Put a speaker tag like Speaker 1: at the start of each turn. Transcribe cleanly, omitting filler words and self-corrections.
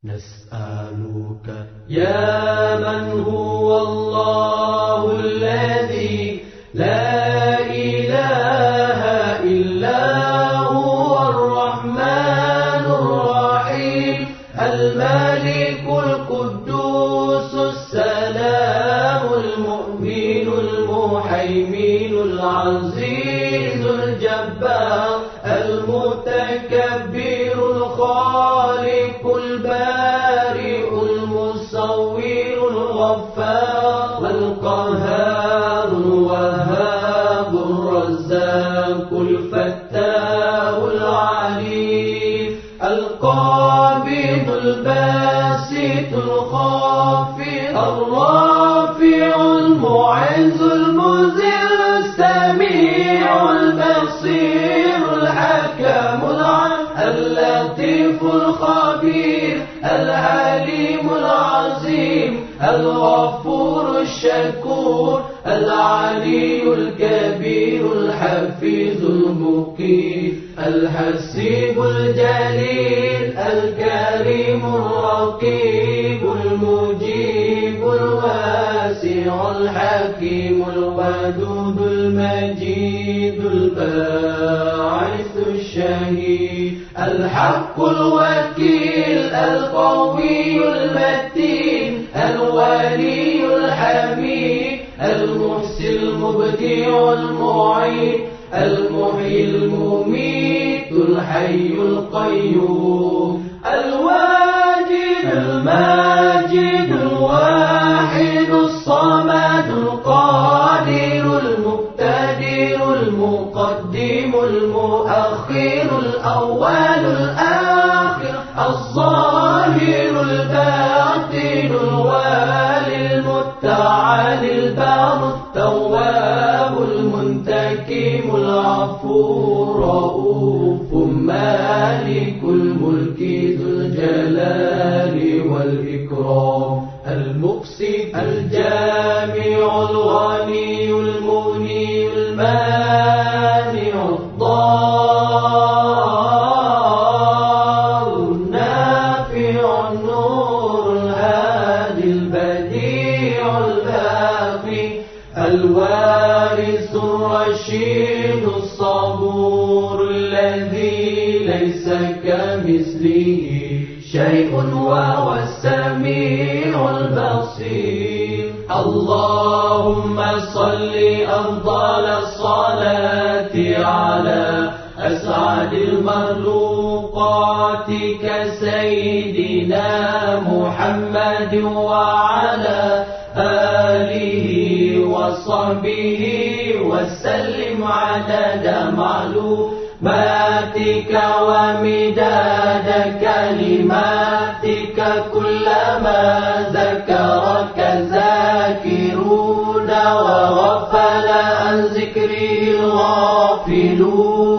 Speaker 1: نسألك يا من هو الله الذي لا إله إلا هو الرحمن الرحيم الملك القدوس السلام المؤمن المهيمن العزيز الجبار المتكبر الخالق البارئ المصور الغفار القهار الوهاب الرزاق الفتاح العليم القابض الباسط الخافض الرافع المعز المذل السميع البصير الحكم اللطيف الخبير العليم العظيم الغفور الشكور العلي الكبير الحفيظ المقيت الحسيب الجليل الكريم الرقيب المجيب الواسع الحكيم الودود المجيد الباعث الشهيد الحق الوكيل القوي المتين الولي الحميد المحسن المبدع المعين المحيي المميت الحي القيوم الواجد الماجد الواحد الصمد القادر المقتدر المقدم المؤخر الأول الآخر الظاهر الباطن الوالي المتعالي البار التواب المنتقم العفو الرؤوف مالك الملك ذو الجلال والإكرام المقسط الجامع الغني المغني المانع الضار النافع النور الهادي البديع الباقي الوارث الرشيد الصبور الذي ليس كمثله شيء وهو السميع البصير اللهم صل أفضل الصلاة على أسعد المخلوقات كسيدنا محمد وعلى آله وصحبه وسلم عدد معلوماتك ومداد كلماتك كلما ذكرك ذاكرون وغفل عن ذكره الغافلون